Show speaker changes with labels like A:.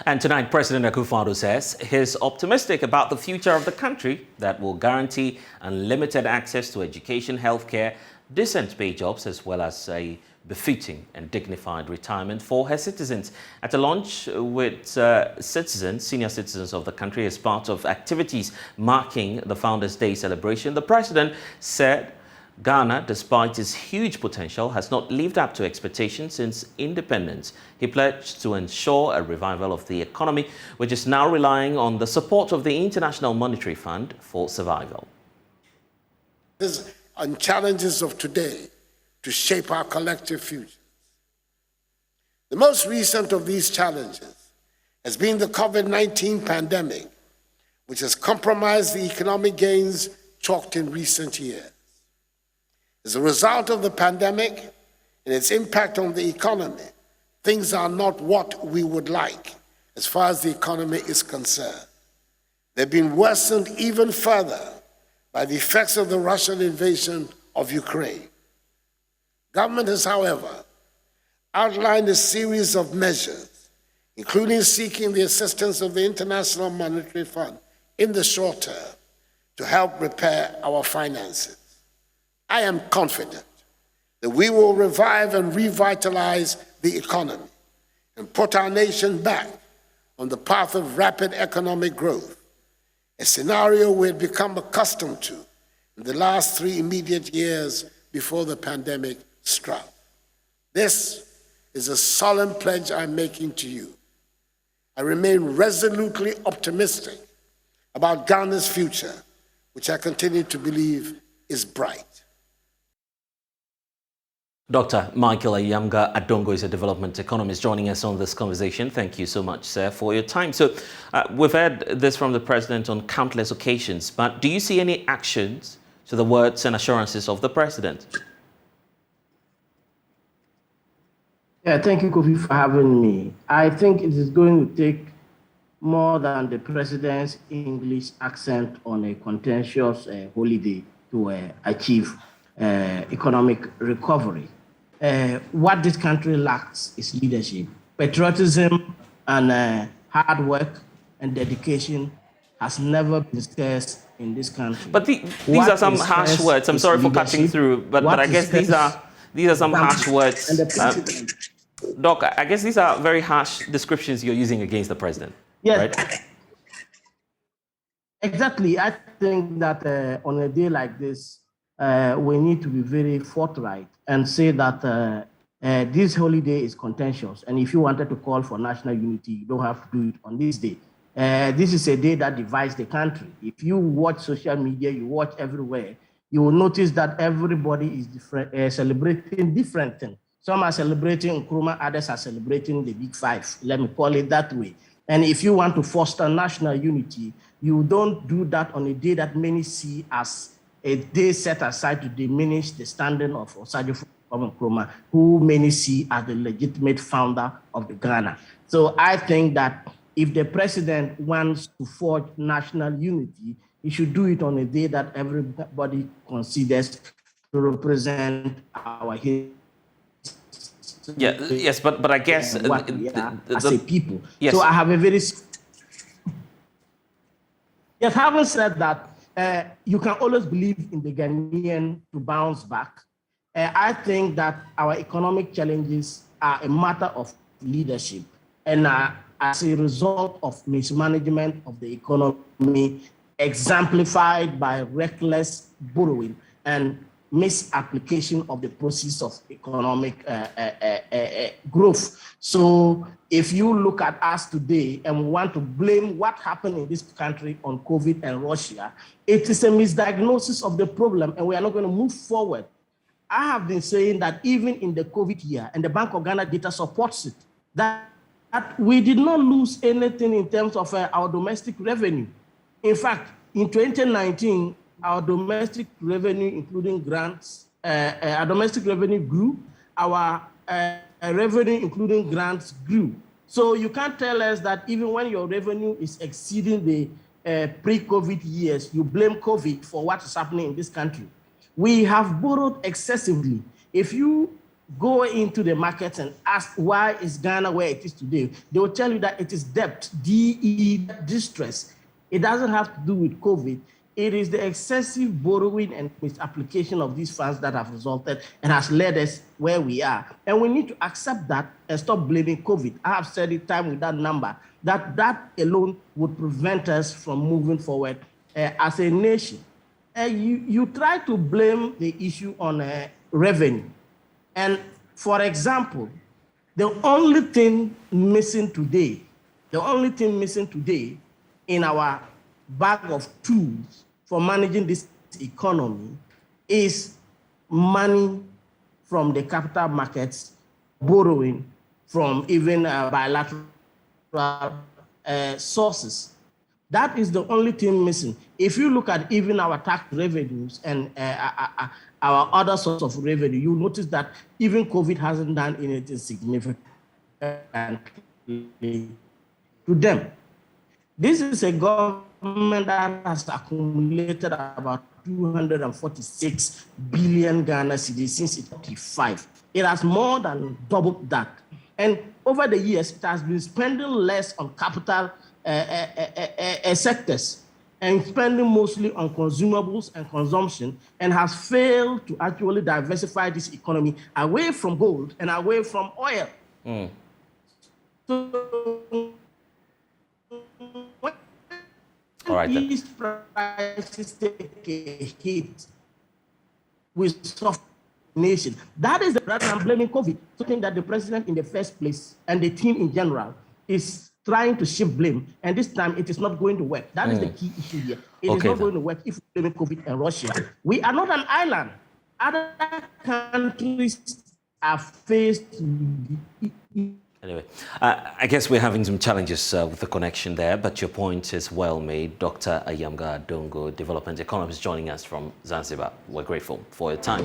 A: And tonight, President Akufo-Addo says he's optimistic about the future of the country that will guarantee unlimited access to education, healthcare, decent paid jobs, as well as a befitting and dignified retirement for her citizens. At a lunch with senior citizens of the country as part of activities marking the Founders' Day celebration, the president said Ghana, despite its huge potential, has not lived up to expectations since independence. He pledged to ensure a revival of the economy, which is now relying on the support of the International Monetary Fund for survival.
B: On challenges of today to shape our collective future. The most recent of these challenges has been the COVID-19 pandemic, which has compromised the economic gains chalked in recent years. As a result of the pandemic and its impact on the economy, things are not what we would like as far as the economy is concerned. They've been worsened even further by the effects of the Russian invasion of Ukraine. Government has, however, outlined a series of measures, including seeking the assistance of the International Monetary Fund in the short term to help repair our finances. I am confident that we will revive and revitalize the economy and put our nation back on the path of rapid economic growth, a scenario we had become accustomed to in the last 3 immediate years before the pandemic struck. This is a solemn pledge I'm making to you. I remain resolutely optimistic about Ghana's future, which I continue to believe is bright.
A: Dr. Micheal Ayamga Adongo is a development economist joining us on this conversation. Thank you so much, sir, for your time. So we've heard this from the president on countless occasions, but do you see any actions to the words and assurances of the president?
C: Yeah, thank you, Kofi, for having me. I think it is going to take more than the president's English accent on a contentious holiday to achieve economic recovery. What this country lacks is leadership. Patriotism and hard work and dedication has never been scarce in this country.
A: But these are some harsh words. I'm sorry for cutting through, but I guess these are some harsh words. Doc, I guess these are very harsh descriptions you're using against the president.
C: Yes,
A: right?
C: Exactly. I think that on a day like this, we need to be very forthright and say that this holiday is contentious. And if you wanted to call for national unity, you don't have to do it on this day. This is a day that divides the country. If you watch social media, you watch everywhere, you will notice that everybody is celebrating different things. Some are celebrating Nkrumah, others are celebrating the Big Five. Let me call it that way. And if you want to foster national unity, you don't do that on a day that many see as a day set aside to diminish the standing of Osagyefo Nkrumah, who many see as the legitimate founder of the Ghana. So I think that if the president wants to forge national unity, he should do it on a day that everybody considers to represent our history.
A: Yeah, yes, but I guess
C: what we are as a people.
A: Yes.
C: So I have a very... Yes, having said that, you can always believe in the Ghanaian to bounce back. I think that our economic challenges are a matter of leadership. And as a result of mismanagement of the economy, exemplified by reckless borrowing and misapplication of the process of economic growth. So if you look at us today and want to blame what happened in this country on COVID and Russia, it is a misdiagnosis of the problem and we are not going to move forward. I have been saying that even in the COVID year, and the Bank of Ghana data supports it, that we did not lose anything in terms of our domestic revenue. In fact, in 2019, our domestic revenue, including grants, our domestic revenue grew, our revenue, including grants, grew. So you can't tell us that even when your revenue is exceeding the pre-COVID years, you blame COVID for what is happening in this country. We have borrowed excessively. If you go into the markets and ask why is Ghana where it is today, they will tell you that it is debt, DE, distress. It doesn't have to do with COVID. It is the excessive borrowing and misapplication of these funds that have resulted and has led us where we are. And we need to accept that and stop blaming COVID. I have said it time with that number, that alone would prevent us from moving forward as a nation. You try to blame the issue on revenue. And for example, the only thing missing today in our bag of tools for managing this economy is money from the capital markets, borrowing from even bilateral sources. That is the only thing missing. If you look at even our tax revenues and our other source of revenue, you notice that even COVID hasn't done anything significant to them. This is a government that has accumulated about 246 billion Ghana cedis since it's 45. It has more than doubled that. And over the years, it has been spending less on capital sectors and spending mostly on consumables and consumption, and has failed to actually diversify this economy away from gold and away from oil. So
A: all right,
C: these prices take a hit with soft nation. That is the rather than blaming COVID. So I think that the president in the first place and the team in general is trying to shift blame, and this time it is not going to work. That is the key issue here. It is not going to work if we blame COVID and Russia. We are not an island. Other countries are faced with
A: Anyway, I guess we're having some challenges with the connection there, but your point is well made. Dr. Ayamga Adongo, development economist, joining us from Zanzibar. We're grateful for your time.